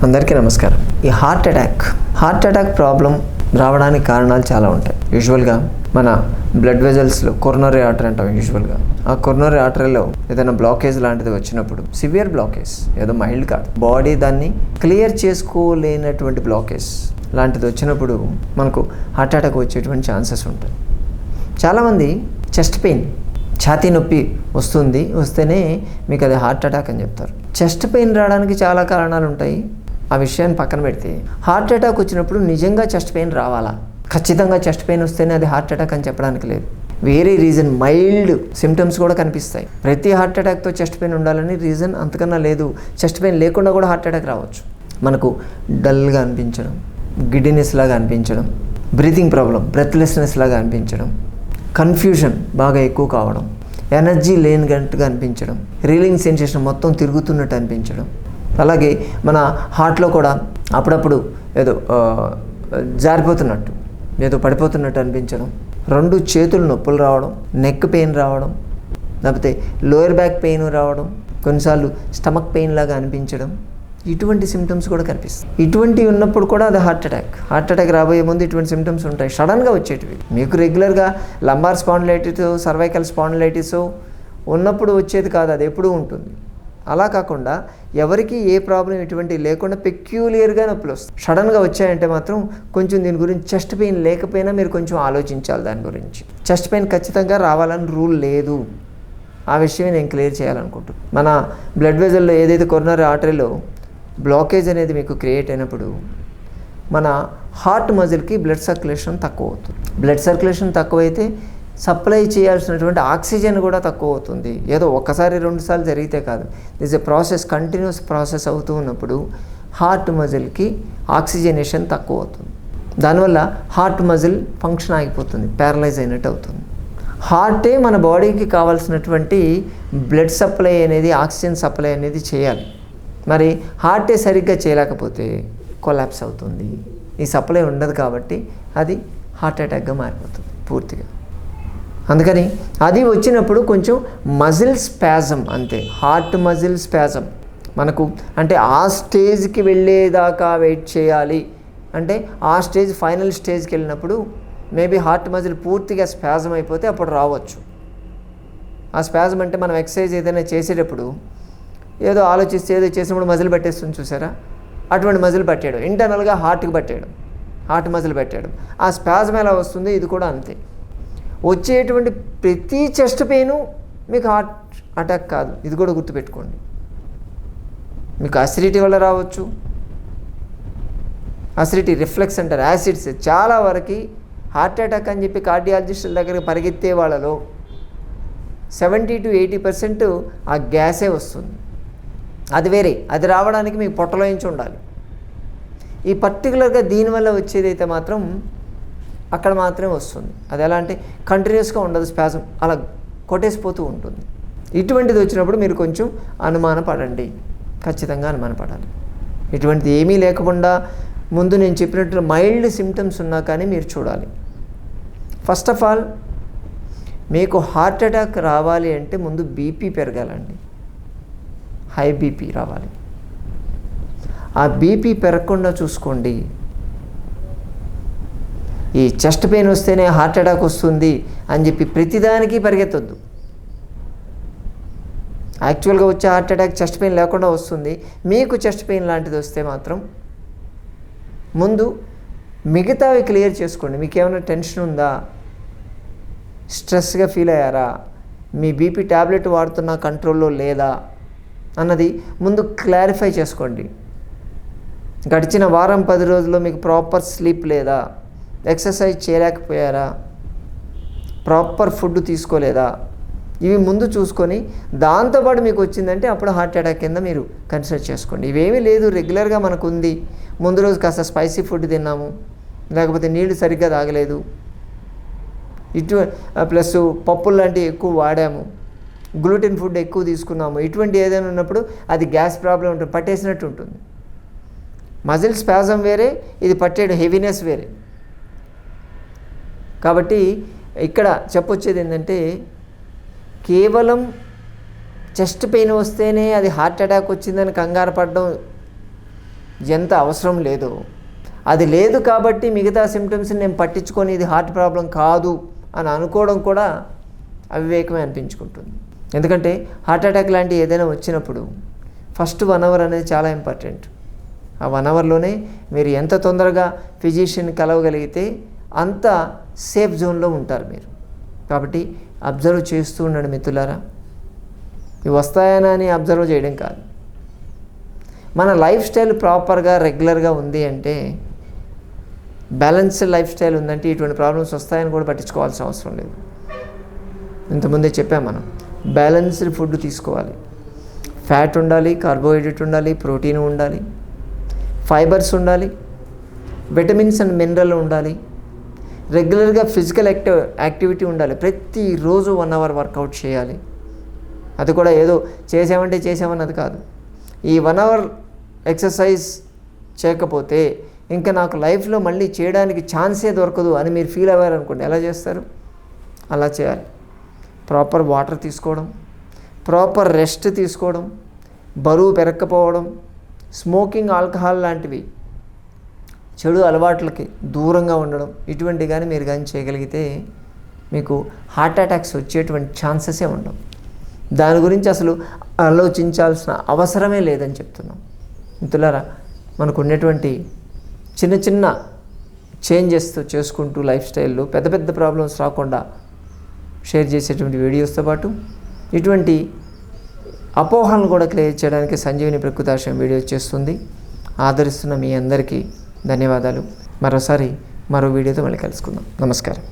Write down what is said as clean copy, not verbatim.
అందరికీ నమస్కారం. ఈ హార్ట్ అటాక్ ప్రాబ్లం రావడానికి కారణాలు చాలా ఉంటాయి. యూజువల్గా మన బ్లడ్ వెజల్స్లో కొరోనరీ ఆర్టరీ అంటాం. యూజువల్గా ఆ కొరోనరీ ఆర్టరీలో ఏదైనా బ్లాకేజ్ లాంటిది వచ్చినప్పుడు, సివియర్ బ్లాకేజ్, ఏదో మైల్డ్ కాదు, బాడీ దాన్ని క్లియర్ చేసుకోలేనటువంటి బ్లాకేజ్ లాంటిది వచ్చినప్పుడు మనకు హార్ట్ అటాక్ వచ్చేటువంటి ఛాన్సెస్ ఉంటాయి. చాలామంది చెస్ట్ పెయిన్, ఛాతీ నొప్పి వస్తేనే మీకు అది హార్ట్ అటాక్ అని చెప్తారు. చెస్ట్ పెయిన్ రావడానికి చాలా కారణాలు ఉంటాయి. ఆ విషయాన్ని పక్కన పెడితే హార్ట్ అటాక్ వచ్చినప్పుడు నిజంగా చెస్ట్ పెయిన్ రావాలా? ఖచ్చితంగా చెస్ట్ పెయిన్ వస్తేనే అది హార్ట్ అటాక్ అని చెప్పడానికి లేదు. వేరే రీజన్, మైల్డ్ సిమ్టమ్స్ కూడా కనిపిస్తాయి. ప్రతి హార్ట్ అటాక్తో చెస్ట్ పెయిన్ ఉండాలని రీజన్ అంతకన్నా లేదు. చెస్ట్ పెయిన్ లేకుండా కూడా హార్ట్ అటాక్ రావచ్చు. మనకు డల్గా అనిపించడం, గిడ్డినెస్ లాగా అనిపించడం, బ్రీతింగ్ ప్రాబ్లం, బ్రెత్లెస్నెస్ లాగా అనిపించడం, కన్ఫ్యూజన్ బాగా ఎక్కువ కావడం, ఎనర్జీ లేనిగట్టుగా అనిపించడం, రీలింగ్ సెన్సేషన్ మొత్తం తిరుగుతున్నట్టు అనిపించడం, అలాగే మన హార్ట్లో కూడా అప్పుడప్పుడు ఏదో జారిపోతున్నట్టు, ఏదో పడిపోతున్నట్టు అనిపించడం, రెండు చేతులు నొప్పులు రావడం, నెక్ పెయిన్ రావడం, లేకపోతే లోయర్ బ్యాక్ పెయిన్ రావడం, కొన్నిసార్లు స్టమక్ పెయిన్ లాగా అనిపించడం, ఇటువంటి సిమ్టమ్స్ కూడా కనిపిస్తాయి. ఇటువంటివి ఉన్నప్పుడు కూడా అది హార్ట్ అటాక్ రాబోయే ముందు ఇటువంటి సిమ్టమ్స్ ఉంటాయి, సడన్గా వచ్చేటివి. మీకు రెగ్యులర్గా లంబార్ స్పాండిలైటిస్, సర్వైకల్ స్పాండిలైటిస్ ఉన్నప్పుడు వచ్చేది కాదు, అది ఎప్పుడూ ఉంటుంది. అలా కాకుండా ఎవరికి ఏ ప్రాబ్లం ఇటువంటి లేకుండా పెక్యూలియర్గా నొప్పులు వస్తాయి. సడన్గా వచ్చాయంటే మాత్రం కొంచెం దీని గురించి, చెస్ట్ పెయిన్ లేకపోయినా మీరు కొంచెం ఆలోచించాలి దాని గురించి. చెస్ట్ పెయిన్ ఖచ్చితంగా రావాలని రూల్ లేదు. ఆ విషయమే నేను క్లియర్ చేయాలనుకుంటున్నాను. మన బ్లడ్ వెజల్లో ఏదైతే కొరోనరీ ఆర్టరీలో బ్లాకేజ్ అనేది మీకు క్రియేట్ అయినప్పుడు మన హార్ట్ మజిల్కి బ్లడ్ సర్క్యులేషన్ తక్కువ అవుతుంది. బ్లడ్ సర్క్యులేషన్ తక్కువైతే సప్లై చేయాల్సినటువంటి ఆక్సిజన్ కూడా తక్కువ అవుతుంది. ఏదో ఒకసారి రెండుసార్లు జరిగితే కాదు, this a process, continuous process అవుతూ ఉన్నప్పుడు హార్ట్ మజిల్కి ఆక్సిజనేషన్ తక్కువ అవుతుంది. దానివల్ల హార్ట్ మజిల్ ఫంక్షన్ ఆగిపోతుంది, ప్యారలైజ్ అయినట్టు అవుతుంది. హార్టే మన బాడీకి కావాల్సినటువంటి బ్లడ్ సప్లై అనేది, ఆక్సిజన్ సప్లై అనేది చేయాలి. మరి హార్టే సరిగ్గా చేయలేకపోతే కొలాప్స్ అవుతుంది. ఈ సప్లై ఉండదు కాబట్టి అది హార్ట్ అటాక్గా మారిపోతుంది పూర్తిగా. అందుకని అది వచ్చినప్పుడు కొంచెం మజిల్ స్పాజం, అంతే, హార్ట్ మజిల్ స్పాజం మనకు, అంటే ఆ స్టేజ్కి వెళ్ళేదాకా వెయిట్ చేయాలి. అంటే ఆ స్టేజ్, ఫైనల్ స్టేజ్కి వెళ్ళినప్పుడు మేబీ హార్ట్ మజిల్ పూర్తిగా స్పాజం అయిపోతే అప్పుడు రావచ్చు. ఆ స్పాజం అంటే మనం ఎక్సర్సైజ్ ఏదైనా చేసేటప్పుడు ఏదో ఆలోచిస్తే ఏదో చేసినప్పుడు మజిల్ పట్టేస్తుంది చూసారా, అటువంటి మజిల్ పట్టాడు, ఇంటర్నల్గా హార్ట్కి పట్టాడు, హార్ట్ మజిల్ పెట్టాడు. ఆ స్పాజం ఎలా వస్తుంది, ఇది కూడా అంతే. వచ్చేటువంటి ప్రతి చెస్ట్ పెయిన్ మీకు హార్ట్ అటాక్ కాదు, ఇది కూడా గుర్తుపెట్టుకోండి. మీకు అసిడిటీ వల్ల రావచ్చు, అసిడిటీ రిఫ్లెక్స్ అంటారు, యాసిడ్స్. చాలా వరకు హార్ట్ అటాక్ అని చెప్పి కార్డియాలజిస్టుల దగ్గరికి పరిగెత్తే వాళ్ళలో 70 to 80% ఆ గ్యాసే వస్తుంది. అది వేరే, అది రావడానికి మీకు పొట్టలో నుంచి ఉండాలి. ఈ పర్టికులర్గా దీనివల్ల వచ్చేదైతే మాత్రం అక్కడ మాత్రమే వస్తుంది. అది ఎలా అంటే కంటిన్యూస్గా ఉండదు, స్పాజం అలా కొట్టేసిపోతూ ఉంటుంది. ఇటువంటిది వచ్చినప్పుడు మీరు కొంచెం అనుమానపడండి, ఖచ్చితంగా అనుమానపడాలి. ఇటువంటిది ఏమీ లేకుండా ముందు నేను చెప్పినట్టు మైల్డ్ సిమ్టమ్స్ ఉన్నా కానీ మీరు చూడాలి. ఫస్ట్ ఆఫ్ ఆల్ మీకు హార్ట్ అటాక్ రావాలి అంటే ముందు బీపీ పెరగాలండి, హై బీపీ రావాలి. ఆ బీపీ పెరగకుండా చూసుకోండి. ఈ చెస్ట్ పెయిన్ వస్తేనే హార్ట్ అటాక్ వస్తుంది అని చెప్పి ప్రతిదానికి పరిగెత్తొద్దు. యాక్చువల్గా వచ్చే హార్ట్ అటాక్ చెస్ట్ పెయిన్ లేకుండా వస్తుంది. మీకు చెస్ట్ పెయిన్ లాంటిది వస్తే మాత్రం ముందు మిగతావి క్లియర్ చేసుకోండి. మీకు ఏమైనా టెన్షన్ ఉందా, స్ట్రెస్గా ఫీల్ అయ్యారా, మీ బీపీ ట్యాబ్లెట్ వాడుతున్నా కంట్రోల్లో లేదా అన్నది ముందు క్లారిఫై చేసుకోండి. గడిచిన వారం 10 రోజుల్లో మీకు ప్రాపర్ స్లీప్ లేదా, ఎక్సర్సైజ్ చేయలేకపోయారా, ప్రాపర్ ఫుడ్ తీసుకోలేదా, ఇవి ముందు చూసుకొని దాంతోపాటు మీకు వచ్చిందంటే అప్పుడు హార్ట్ అటాక్ కింద మీరు కన్సిడర్ చేసుకోండి. ఇవేమీ లేదు, రెగ్యులర్గా మనకు ఉంది, ముందు రోజు కాస్త స్పైసీ ఫుడ్ తిన్నాము, లేకపోతే నీళ్లు సరిగ్గా తాగలేదు, ప్లస్ పప్పులు లాంటివి ఎక్కువ వాడాము, గ్లూటెన్ ఫుడ్ ఎక్కువ తీసుకున్నాము, ఇటువంటి ఏదైనా ఉన్నప్పుడు అది గ్యాస్ ప్రాబ్లం ఉంటుంది, పట్టేసినట్టు ఉంటుంది. మజిల్ స్పాజం వేరే, ఇది పట్టేడు హెవీనెస్ వేరే. కాబట్టి ఇక్కడ చెప్పొచ్చేది ఏంటంటే కేవలం చెస్ట్ పెయిన్ వస్తేనే అది హార్ట్ అటాక్ వచ్చిందని కంగారు పడడం ఎంత అవసరం లేదో, అది లేదు కాబట్టి మిగతా సిమ్టమ్స్ని నేను పట్టించుకొని ఇది హార్ట్ ప్రాబ్లం కాదు అని అనుకోవడం కూడా అవివేకమే అనిపించుకుంటుంది. ఎందుకంటే హార్ట్ అటాక్ లాంటి ఏదైనా వచ్చినప్పుడు ఫస్ట్ 1 అవర్ అనేది చాలా ఇంపార్టెంట్. ఆ 1 అవర్లోనే మీరు ఎంత తొందరగా ఫిజిషియన్ కలవగలిగితే అంత సేఫ్ జోన్లో ఉంటారు మీరు. కాబట్టి అబ్జర్వ్ చేస్తూ ఉండండి మిత్రులారా. ఇవి వస్తాయని అని అబ్జర్వ్ చేయడం కాదు. మన లైఫ్ స్టైల్ ప్రాపర్గా రెగ్యులర్గా ఉంది అంటే, బ్యాలెన్స్డ్ లైఫ్ స్టైల్ ఉందంటే ఇటువంటి ప్రాబ్లమ్స్ వస్తాయని కూడా పట్టించుకోవాల్సిన అవసరం లేదు. ఇంతకుముందే చెప్పాం మనం, బ్యాలెన్స్డ్ ఫుడ్ తీసుకోవాలి. ఫ్యాట్ ఉండాలి, కార్బోహైడ్రేట్ ఉండాలి, ప్రోటీన్ ఉండాలి, ఫైబర్స్ ఉండాలి, విటమిన్స్ అండ్ మినరల్ ఉండాలి, రెగ్యులర్గా ఫిజికల్ యాక్టివిటీ ఉండాలి. ప్రతిరోజు 1 అవర్ వర్కౌట్ చేయాలి. అది కూడా ఏదో చేసామన్నది కాదు. ఈ 1 అవర్ ఎక్సర్సైజ్ చేయకపోతే ఇంకా నాకు లైఫ్లో మళ్ళీ చేయడానికి ఛాన్సే దొరకదు అని మీరు ఫీల్ అవ్వారనుకోండి, ఎలా చేస్తారు? అలా చేయాలి. ప్రాపర్ వాటర్ తీసుకోవడం, ప్రాపర్ రెస్ట్ తీసుకోవడం, బరువు పెరగకపోవడం, స్మోకింగ్, ఆల్కహాల్ లాంటివి చెడు అలవాట్లకి దూరంగా ఉండడం, ఇటువంటి కానీ మీరు కానీ చేయగలిగితే మీకు హార్ట్ అటాక్స్ వచ్చేటువంటి ఛాన్సెసే ఉండవు. దాని గురించి అసలు ఆలోచించాల్సిన అవసరమే లేదని చెప్తున్నాం. మిత్రులారా, మనకు ఉన్నటువంటి చిన్న చిన్న చేంజెస్ చేసుకుంటూ లైఫ్ స్టైల్లో పెద్ద పెద్ద ప్రాబ్లమ్స్ రాకుండా షేర్ చేసేటువంటి వీడియోస్తో పాటు ఇటువంటి అపోహలను కూడా క్లియర్ చేయడానికి సంజీవిని ప్రకృతాశ్రయం వీడియోస్ చేస్తుంది. ఆదరిస్తున్న మీ అందరికీ ధన్యవాదాలు. మరోసారి మరో వీడియోతో మళ్ళీ కలుసుకుందాం. నమస్కారం.